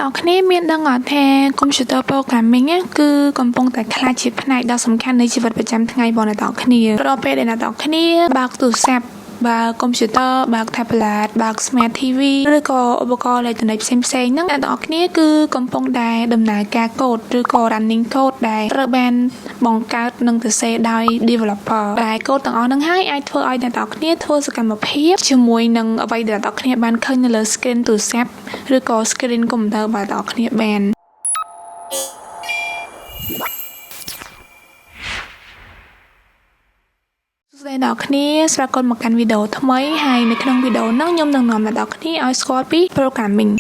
តើគ្នាមានដឹងអត់ថា computer programming គឺកំពុងតែក្លាយជាផ្នែកដ៏សំខាន់នៃជីវិតប្រចាំថ្ងៃរបស់អ្នកទាំងគ្នារាល់ពេលដែលអ្នកទាំងគ្នាបើកទូរស័ព្ទបើក computer បើក tablet បើក smart TV ឬក៏ឧបករណ៍អេឡិចត្រូនិកផ្សេងៗហ្នឹងអ្នកទាំងគ្នាគឺកំពុងតែដំណើរការកូដឬក៏ running code ដែលត្រូវបានបង្កើតនិងសរសេរដោយ developer ដែលកូដទាំងអស់ហ្នឹងហើយអាចធ្វើឲ្យអ្នកទាំងគ្នាធ្វើសកម្មភាពជាមួយនឹងអ្វីដែលអ្នកទាំងគ្នាបានឃើញនៅលើ screen ទូរស័ព្ទឬក៏ screen computer របស់អ្នកទាំងគ្នាបានសួស្តីអ្នកគ្នាស្វាគមន៍មកកាន់វីដេអូថ្មីហើយនៅក្នុងវីដេអូនេះខ្ញុំនឹងនាំអ្នកគ្នាឲ្យស្គាល់ពី programming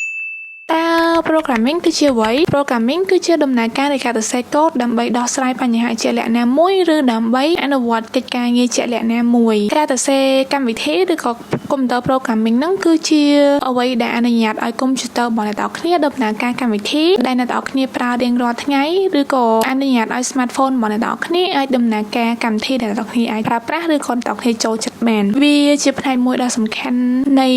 តើ programming គឺជាអ្វី programming គឺជាដំណើរការនៃការសរសេរកូដដើម្បីដោះស្រាយបញ្ហាជាក់លាក់ណាមួយឬដើម្បីអនុវត្តកិច្ចការងារជាក់លាក់ណាមួយការសរសេរកម្មវិធីឬក៏ computer programming ហ្នឹងគឺជាអ្វីដែលអនុញ្ញាតឲ្យ computer របស់អ្នកទាំងគ្នាដំណើរការកម្មវិធីដែលអ្នកទាំងគ្នាប្រើរៀងរាល់ថ្ងៃឬក៏អនុញ្ញាតឲ្យ smartphone របស់អ្នកទាំងគ្នាអាចដំណើរការកម្មវិធីដែលអ្នកទាំងគ្នាអាចប្រើប្រាស់ឬក៏អ្នកទាំងគ្នាចូលចិត្តបានវាជាផ្នែកមួយដ៏សំខាន់នៃ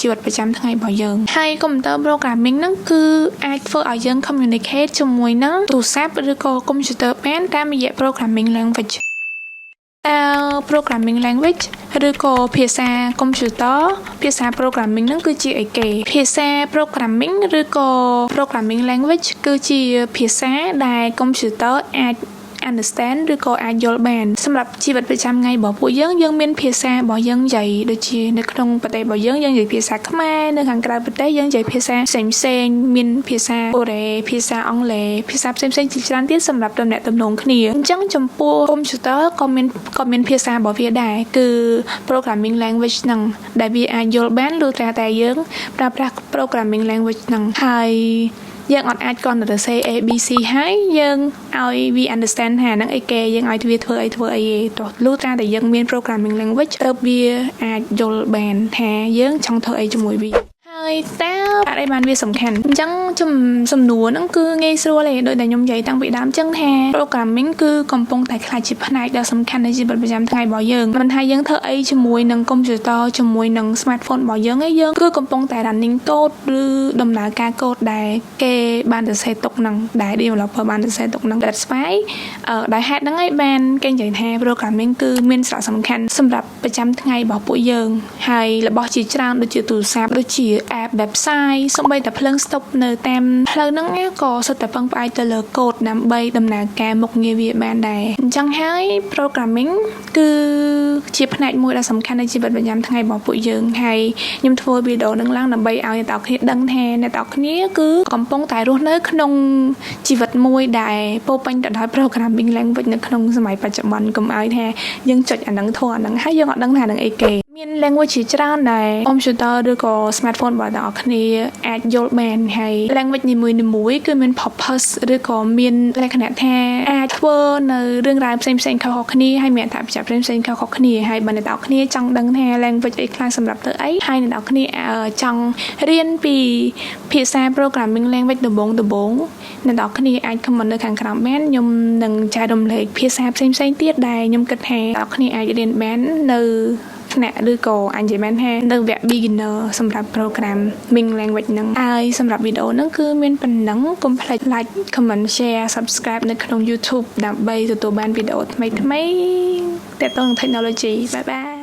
ជីវិតប្រចាំថ្ងៃរបស់យើងហើយ computer programming ហ្នឹងគឺអាចធ្វើឲ្យយើង communicate ជាមួយនឹងទូរស័ព្ទឬក៏ computer បានតាមរយៈ programming language តើ programming language ឬក៏ភាសា computer ភាសា programming ហ្នឹងគឺជាអីគេភាសា programming ឬក៏ programming language គឺជាភាសាដែល computer អាច understand ឬក៏អាចយល់បានសម្រាប់ជីវិតប្រចាំថ្ងៃរបស់ពួកយើងមានភាសារបស់យើងនិយាយដូចជានៅក្នុងប្រទេសរបស់យើងនិយាយភាសាខ្មែរនៅខាងក្រៅប្រទេសយើងនិយាយភាសាផ្សេងៗមានភាសាកូរ៉េភាសាអង់គ្លេសភាសាផ្សេងៗជាច្រើនទៀតសម្រាប់ទំនាក់ទំនងគ្នាអញ្ចឹងចំពោះ computer ក៏មានភាសារបស់វាដែរគឺ programming language ហ្នឹងដែលវាអាចយល់បានលុះត្រាតែយើងប្រើប្រាស់ programming language ហ្នឹងហើយយើងអត់អាចគាត់ទៅសេ ABC ហើយយើងឲ្យវា understand ថាហ្នឹងអីគេយើងឲ្យវាធ្វើអីទេទោះលុះត្រាតែយើងមាន programming language ទៅវាអាចយល់បានថាយើងចង់ធ្វើអីជាមួយវាហើយតើអីបានវាសំខាន់អញ្ចឹងសំណួរហ្នឹងគឺងាយស្រួលទេដោយតែខ្ញុំនិយាយតាំងពីដើមអញ្ចឹងថា programming គឺកំពុងតែក្លាយជាផ្នែកដ៏សំខាន់នៃជីវិតប្រចាំថ្ងៃរបស់យើងមិនថាយើងធ្វើអីជាមួយនឹង computer ជាមួយនឹង smartphone របស់យើងឯងយើងគឺកំពុងតែ running code ឬដំណើរការកូដដែលគេបានសរសេរទុកហ្នឹងដែល developer បានសរសេរទុកហ្នឹង That's why ដោយហេតុហ្នឹងឯងបានគេនិយាយថា programming គឺមានសារៈសំខាន់សម្រាប់ប្រចាំថ្ងៃរបស់ពួកយើងហើយរបស់ជាច្រើនដូចជាទូរស័ព្ទដូចជា app website សូម្បីតែភ្លើងស្តុបនៅតាមផ្លូវហ្នឹងក៏សុទ្ធតែពឹងផ្អែកទៅលើកូដដើម្បីដំណើរការមុខងារវាបានដែរអញ្ចឹងហើយ programming គឺជាផ្នែកមួយដ៏សំខាន់នៃជីវិតប្រចាំថ្ងៃរបស់ពួកយើងហើយខ្ញុំធ្វើវីដេអូហ្នឹងឡើងដើម្បីឲ្យអ្នកទាំងគ្នាដឹងថាអ្នកទាំងគ្នាគឺកំពុងតែរស់នៅក្នុងជីវិតមួយដែលពោពេញទៅដោយ programming language នៅក្នុងសម័យបច្ចុប្បន្នកុំឲ្យថាយើងចុចអាហ្នឹងធោះអាហ្នឹងហើយយើងអត់ដឹងថាហ្នឹងអីគេមាន language ជាច្រើនដែល computer ឬក៏ smartphone របស់អ្នកគ្នាអាចយល់បានហើយ language នីមួយៗគឺមាន purpose ឬក៏មានលក្ខណៈថាអាចធ្វើនៅរឿងរ៉ាវផ្សេងៗខុសៗគ្នាហើយមានអត្ថប្រយោជន៍ផ្សេងៗខុសៗគ្នាហើយបើអ្នកគ្នាចង់ដឹងថា language អីខ្លះសម្រាប់ទៅអីហើយអ្នកគ្នាចង់រៀនពីភាសា programming language ដំបូងអ្នកគ្នាអាច comment នៅខាងក្រោមបានខ្ញុំនឹងចែករំលែកភាសាផ្សេងៗទៀតដែលខ្ញុំគិតថាអ្នកគ្នាអាចរៀនបាននៅថ្នាក់ឬក៏អញ្ចឹងបានថានៅវគ្គ beginner សម្រាប់ programming language ហ្នឹងហើយសម្រាប់វីដេអូហ្នឹងគឺមានប៉ុណ្ណឹងកុំភ្លេច like comment share subscribe នៅក្នុង YouTube ដើម្បីទទួលបានវីដេអូថ្មីៗទាក់ទងនឹង technology bye bye